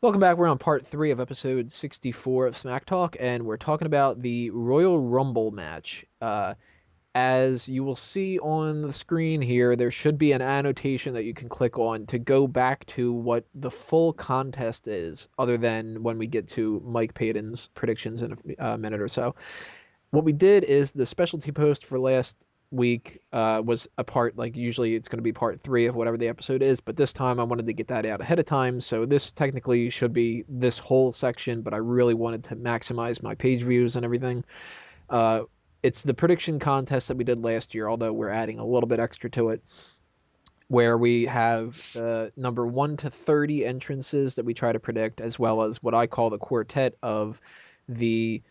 Welcome back. We're on part 3 of episode 64 of Smack Talk, and we're talking about the Royal Rumble match. As you will see on the screen here, there should be an annotation that you can click on to go back to what the full contest is, other than when we get to Mike Payton's predictions in a minute or so. What we did is the specialty post for last week was a part, like usually it's going to be part 3 of whatever the episode is, but this time I wanted to get that out ahead of time, so this technically should be this whole section, but I really wanted to maximize my page views and everything. It's the prediction contest that we did last year, although we're adding a little bit extra to it, where we have number 1 to 30 entrances that we try to predict, as well as what I call the quartet of the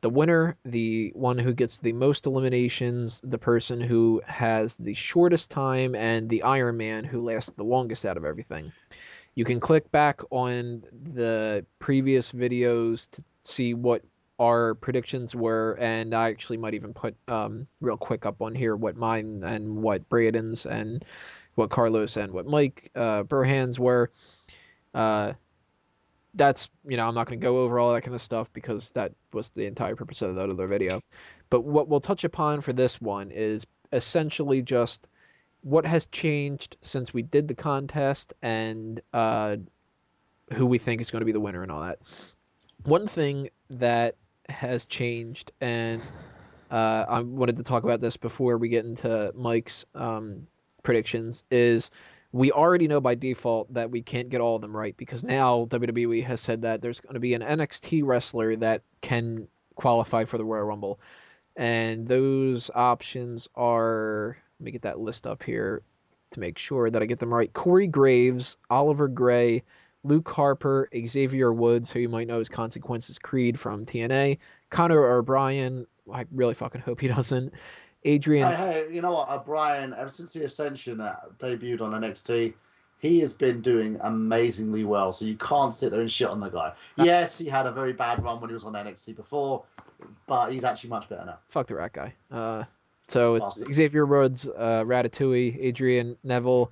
winner, the one who gets the most eliminations, the person who has the shortest time, and the Iron Man who lasts the longest out of everything. You can click back on the previous videos to see what our predictions were, and I actually might even put real quick up on here what mine and what Braden's and what Carlos and what Mike Burhan's were. That's, I'm not going to go over all that kind of stuff because that was the entire purpose of that other video. But what we'll touch upon for this one is essentially just what has changed since we did the contest and who we think is going to be the winner and all that. One thing that has changed, and I wanted to talk about this before we get into Mike's predictions, is we already know by default that we can't get all of them right because now WWE has said that there's going to be an NXT wrestler that can qualify for the Royal Rumble. And those options are, let me get that list up here to make sure that I get them right. Corey Graves, Oliver Gray, Luke Harper, Xavier Woods, who you might know as Consequences Creed from TNA, Connor O'Brien, I really fucking hope he doesn't, Adrian. Hey, you know what? Brian, ever since the Ascension debuted on NXT, he has been doing amazingly well. So you can't sit there and shit on the guy. Yes, he had a very bad run when he was on NXT before, but he's actually much better now. Fuck the rat guy. So it's awesome. Xavier Woods, Ratatouille, Adrian Neville,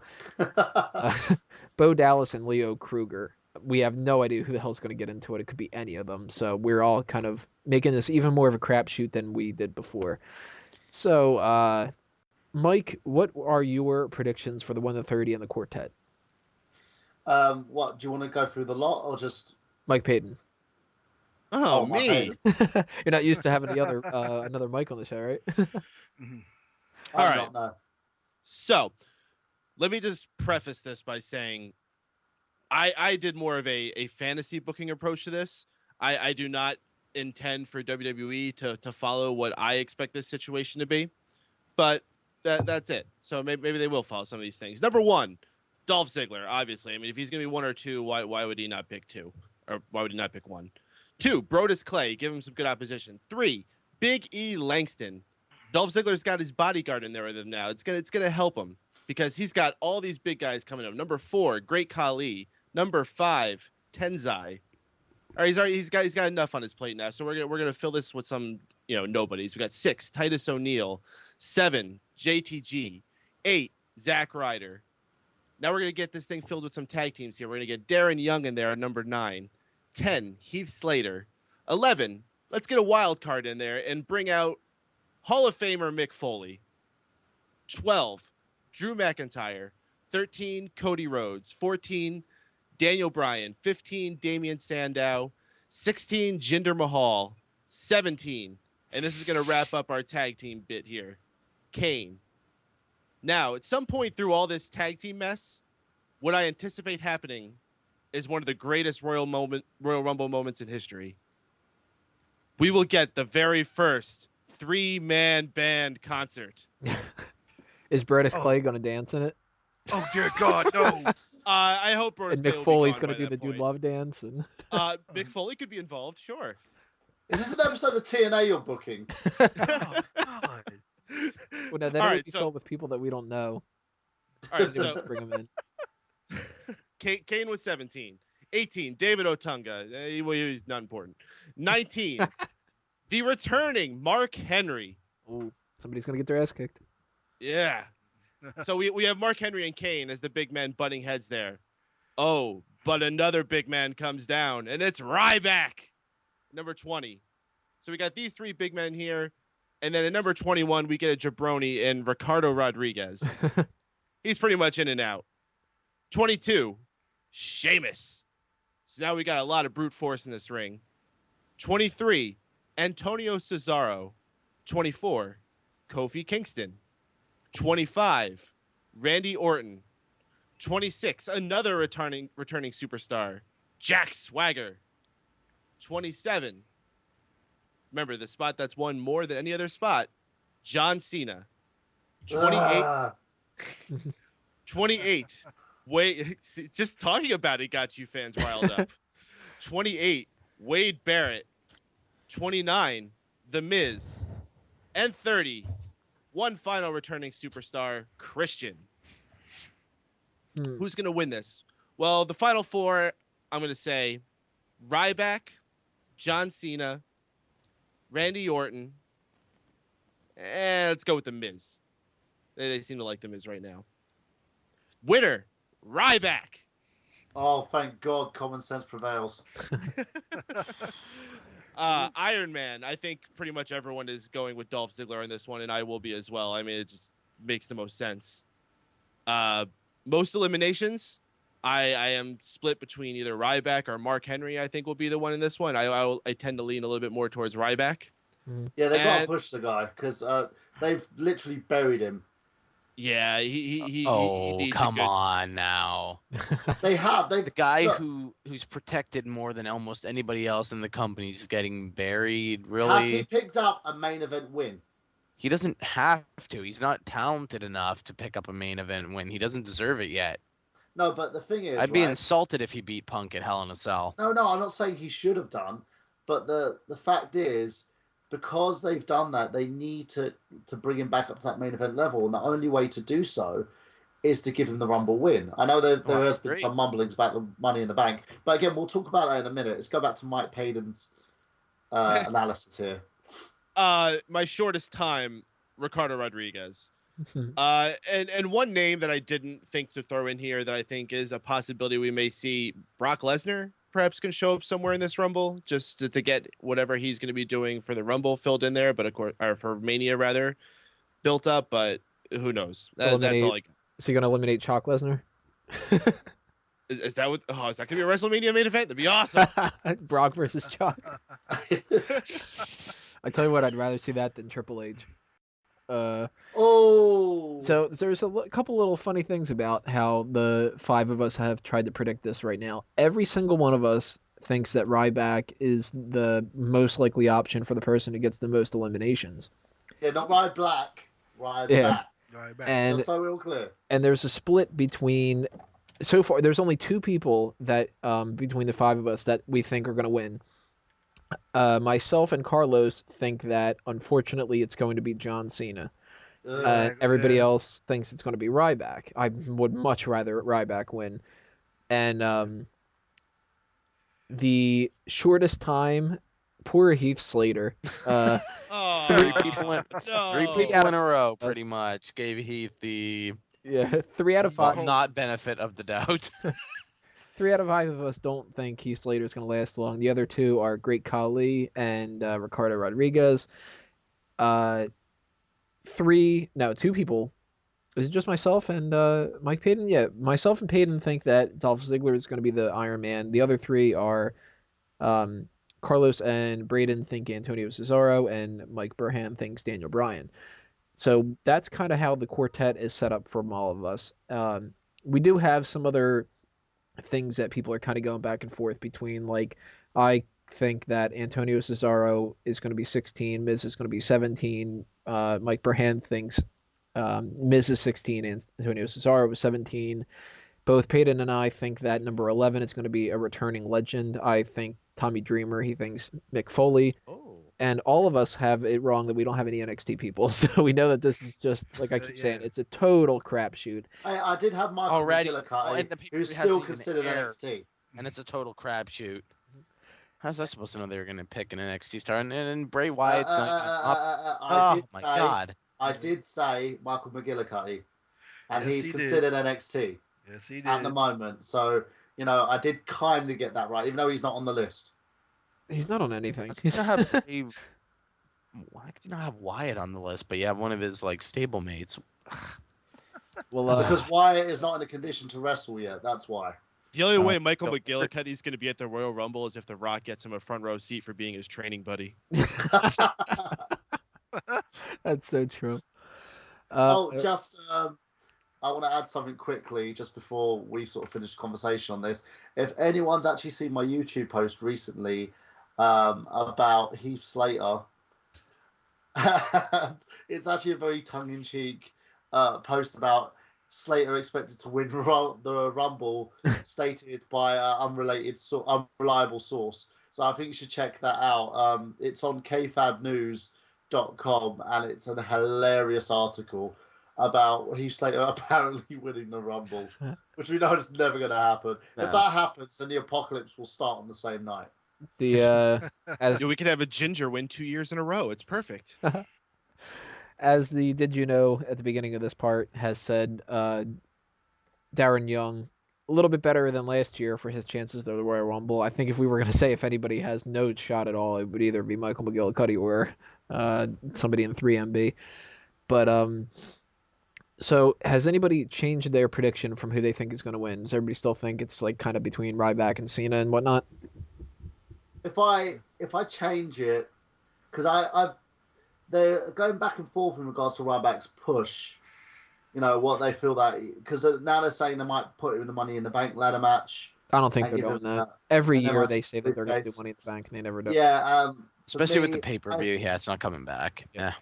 Bo Dallas, and Leo Kruger. We have no idea who the hell's going to get into it. It could be any of them. So we're all kind of making this even more of a crapshoot than we did before. So, Mike, what are your predictions for the 1 to 30 and the quartet? What, do you want to go through the lot or just Mike Payton? Oh, me. You're not used to having the other another Mike on the show, right? All right. So, let me just preface this by saying I did more of a fantasy booking approach to this. I do not intend for WWE to follow what I expect this situation to be, but that's it. So maybe they will follow some of these things. Number 1, Dolph Ziggler, obviously. I mean, if he's gonna be 1 or 2, why would he not pick 2, or why would he not pick 1? 2, Brodus Clay, give him some good opposition. 3, Big E Langston. Dolph Ziggler's got his bodyguard in there with him now. It's gonna help him because he's got all these big guys coming up. Number 4, Great Khali. Number 5, Tenzai. All right, he's got enough on his plate now, so we're gonna fill this with some nobodies. We got 6, Titus O'Neil. 7, JTG. 8, Zack Ryder. Now we're gonna get this thing filled with some tag teams here. We're gonna get Darren Young in there at number 9. 10, Heath Slater. 11, let's get a wild card in there and bring out Hall of Famer Mick Foley. 12, Drew McIntyre. 13, Cody Rhodes. 14, Daniel Bryan. 15, Damian Sandow. 16, Jinder Mahal. 17, and this is going to wrap up our tag team bit here, Kane. Now, at some point through all this tag team mess, what I anticipate happening is one of the greatest Royal Rumble moments in history. We will get the very first 3-man band concert. Is Brodus Clay going to dance in it? Oh, dear God, no. I hope Brodus Clay Mick Foley's going to do the Dude Love dance. And Mick Foley could be involved, sure. Is this an episode of TNA you're booking? Oh, God. Well, no, that would be filled with people that we don't know. All right, so just bring them in. Kane was 17. 18, David Otunga. He's not important. 19, the returning Mark Henry. Ooh, somebody's going to get their ass kicked. Yeah. So we have Mark Henry and Kane as the big men butting heads there. Oh, but another big man comes down, and it's Ryback, number 20. So we got these 3 big men here, and then at number 21, we get a jabroni in Ricardo Rodriguez. He's pretty much in and out. 22, Sheamus. So now we got a lot of brute force in this ring. 23, Antonio Cesaro. 24, Kofi Kingston. 25, Randy Orton. 26, another returning superstar, Jack Swagger. 27, remember the spot that's won more than any other spot, John Cena. 28, 28. Wait, just talking about it got you fans riled up. 28, Wade Barrett. 29, The Miz. And 30, one final returning superstar, Christian. Who's going to win this? Well, the final 4, I'm going to say Ryback, John Cena, Randy Orton, and let's go with The Miz. They seem to like The Miz right now. Winner, Ryback. Oh, thank God, common sense prevails. Iron Man, I think pretty much everyone is going with Dolph Ziggler on this one, and I will be as well. I mean, it just makes the most sense. Most eliminations, I am split between either Ryback or Mark Henry. I think will be the one in this one. I tend to lean a little bit more towards Ryback. Yeah, they've got to push the guy because they've literally buried him. Yeah, he needs come on now. They have. The guy who's protected more than almost anybody else in the company is getting buried. Really? Has he picked up a main event win? He doesn't have to. He's not talented enough to pick up a main event win. He doesn't deserve it yet. No, but the thing is, I'd be insulted if he beat Punk at Hell in a Cell. No, I'm not saying he should have done, but the fact is, because they've done that, they need to bring him back up to that main event level, and the only way to do so is to give him the Rumble win. I know there has been some mumblings about the Money in the Bank, but again, we'll talk about that in a minute. Let's go back to Mike Payden's analysis here. My shortest time, Ricardo Rodriguez. And one name that I didn't think to throw in here that I think is a possibility we may see, Brock Lesnar perhaps can show up somewhere in this Rumble just to get whatever he's going to be doing for the Rumble filled in there, but of course, or for Mania rather, built up, but who knows? That's all I got. Is he going to eliminate Chalk Lesnar? Is that what? Oh, is that going to be a WrestleMania main event? That'd be awesome. Brock versus Chalk. I tell you what, I'd rather see that than Triple H. So there's a couple little funny things about how the 5 of us have tried to predict this right now. Every single one of us thinks that Ryback is the most likely option for the person who gets the most eliminations. Yeah, not Ryback. Yeah. And just so we're all clear. And there's a split between, so far, there's only 2 people that between the 5 of us that we think are going to win. Myself and Carlos think that, unfortunately, it's going to be John Cena. Everybody else thinks it's going to be Ryback. I would much rather Ryback win. And the shortest time, poor Heath Slater. 3 people in a row, pretty much, gave Heath the 3 out of 5 not benefit of the doubt. 3 out of 5 of us don't think Heath Slater is going to last long. The other 2 are Great Khali and Ricardo Rodriguez. 2 people. Is it just myself and Mike Payden? Yeah, myself and Payden think that Dolph Ziggler is going to be the Iron Man. The other 3 are Carlos and Braden think Antonio Cesaro, and Mike Burhan thinks Daniel Bryan. So that's kind of how the quartet is set up from all of us. We do have some other things that people are kind of going back and forth between. Like, I think that Antonio Cesaro is going to be 16, Miz is going to be 17. Mike Burhan thinks Miz is 16 and Antonio Cesaro was 17. Both Payton and I think that number 11 is going to be a returning legend. I think Tommy Dreamer. He thinks Mick Foley. And all of us have it wrong that we don't have any NXT people. So we know that this is just, like I keep saying, it's a total crapshoot. I did have Michael McGillicuddy, who's still considered NXT. And it's a total crapshoot. How's I supposed to know they were going to pick an NXT star? And Bray Wyatt's not... God. I did say Michael McGillicuddy. And he's considered NXT. Yes, he did. At the moment. So I did kind of get that right, even though he's not on the list. He's not on anything. Why could you not have Wyatt on the list, but you have one of his stablemates? Well, because Wyatt is not in a condition to wrestle yet. That's why. The only way Michael McGillicuddy's going to be at the Royal Rumble is if The Rock gets him a front row seat for being his training buddy. That's so true. I want to add something quickly just before we sort of finish the conversation on this. If anyone's actually seen my YouTube post recently about Heath Slater, it's actually a very tongue-in-cheek post about Slater expected to win the Rumble, stated by unreliable source. So I think you should check that out. It's on kfabnews.com, and it's a hilarious article about Heath Slater apparently winning the Rumble, which we know is never going to happen. No. If that happens, then the apocalypse will start on the same night. We could have a Ginger win 2 years in a row. It's perfect. As the Did You Know at the beginning of this part has said, Darren Young, a little bit better than last year for his chances of the Royal Rumble. I think if we were going to say if anybody has no shot at all, it would either be Michael McGillicuddy or somebody in 3MB. But so has anybody changed their prediction from who they think is going to win? Does everybody still think it's kind of between Ryback and Cena and whatnot? If I change it, because they're going back and forth in regards to Ryback's push. What they feel that, because now they're saying they might put him in the Money in the Bank ladder match. I don't think they're doing that. Every year they say that they're going to do Money in the Bank, and they never do. Yeah. Especially with the pay-per-view, it's not coming back. Yeah.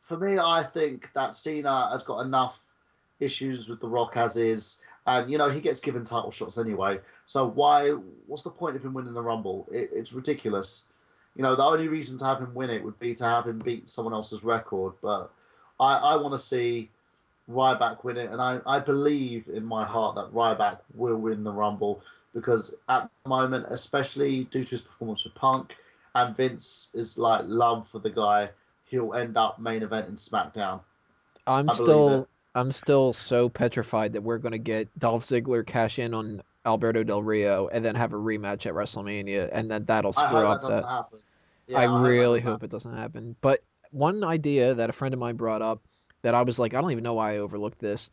For me, I think that Cena has got enough issues with The Rock as is, and he gets given title shots anyway. So what's the point of him winning the Rumble? It's ridiculous. The only reason to have him win it would be to have him beat someone else's record. But I want to see Ryback win it, and I believe in my heart that Ryback will win the Rumble, because at the moment, especially due to his performance with Punk, and Vince is love for the guy, he'll end up main event in SmackDown. I'm still so petrified that we're going to get Dolph Ziggler cash in on Alberto Del Rio and then have a rematch at WrestleMania, and then that'll screw up that. Yeah, I really hope it doesn't happen. But one idea that a friend of mine brought up that I was like, I don't even know why I overlooked this,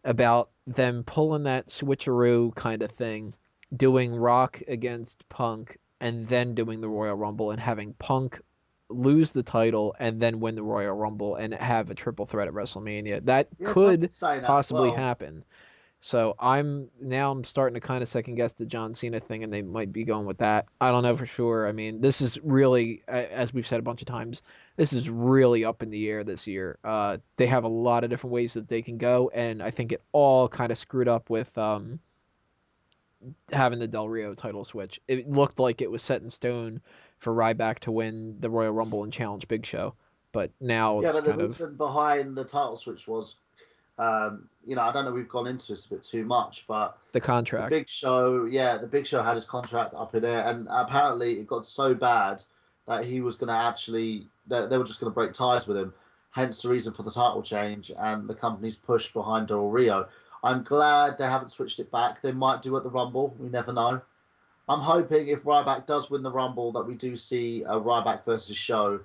about them pulling that switcheroo kind of thing, doing Rock against Punk and then doing the Royal Rumble and having Punk lose the title and then win the Royal Rumble and have a triple threat at WrestleMania. That could possibly happen. So I'm starting to kind of second guess the John Cena thing, and they might be going with that. I don't know for sure. I mean, this is really, as we've said a bunch of times, this is really up in the air this year. They have a lot of different ways that they can go, and I think it all kind of screwed up with having the Del Rio title switch. It looked like it was set in stone for Ryback to win the Royal Rumble and challenge Big Show, but now it's the reason behind the title switch was, I don't know, we've gone into this a bit too much, but the contract. The Big Show had his contract up in there, and apparently it got so bad that he was going to they were just going to break ties with him. Hence the reason for the title change and the company's push behind Del Rio. I'm glad they haven't switched it back. They might do at the Rumble. We never know. I'm hoping if Ryback does win the Rumble that we do see a Ryback versus Show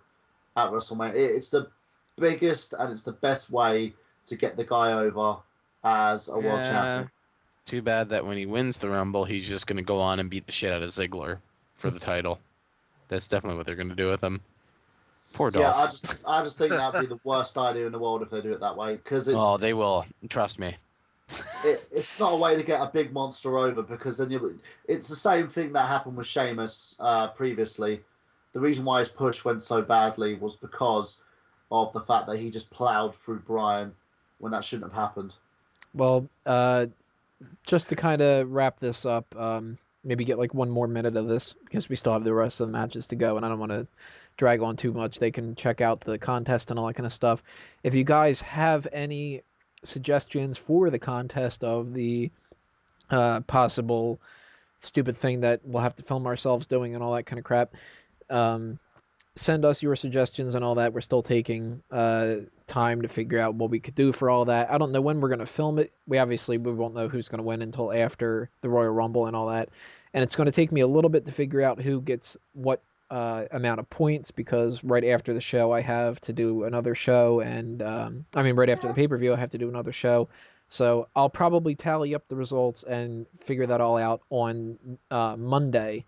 at WrestleMania. It's the biggest and it's the best way to get the guy over as a world champion. Too bad that when he wins the Rumble, he's just going to go on and beat the shit out of Ziggler for the title. That's definitely what they're going to do with him. Poor Dolph. Yeah, I just think that would be the worst idea in the world if they do it that way. Oh, they will. Trust me. It's not a way to get a big monster over, because then it's the same thing that happened with Sheamus previously. The reason why his push went so badly was because of the fact that he just plowed through Bryan when that shouldn't have happened. Well, just to kind of wrap this up, maybe get one more minute of this because we still have the rest of the matches to go, and I don't want to drag on too much. They can check out the contest and all that kind of stuff. If you guys have any suggestions for the contest of the possible stupid thing that we'll have to film ourselves doing and all that kind of crap, send us your suggestions and all that. We're still taking time to figure out what we could do for all that. I don't know when we're going to film it. We won't know who's going to win until after the Royal Rumble and all that. And it's going to take me a little bit to figure out who gets what amount of points, because right after the show I have to do another show, and right after the pay-per-view I have to do another show. So I'll probably tally up the results and figure that all out on Monday,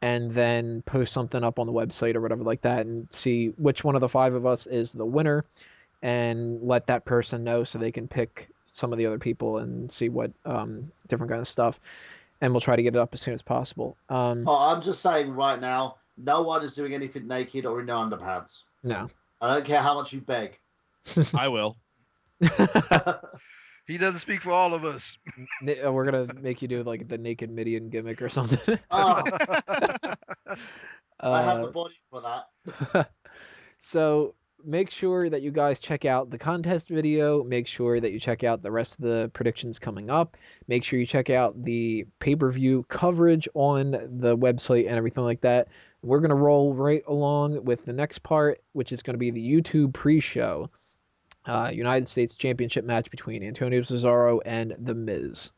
and then post something up on the website or whatever like that, and see which one of the 5 of us is the winner, and let that person know so they can pick some of the other people and see what different kind of stuff. And we'll try to get it up as soon as possible. I'm just saying right now, no one is doing anything naked or in their underpants. No. I don't care how much you beg. I will. He doesn't speak for all of us. We're going to make you do like the naked Midian gimmick or something. Oh. I have the body for that. So make sure that you guys check out the contest video. Make sure that you check out the rest of the predictions coming up. Make sure you check out the pay-per-view coverage on the website and everything like that. We're going to roll right along with the next part, which is going to be the YouTube pre-show. United States Championship match between Antonio Cesaro and The Miz.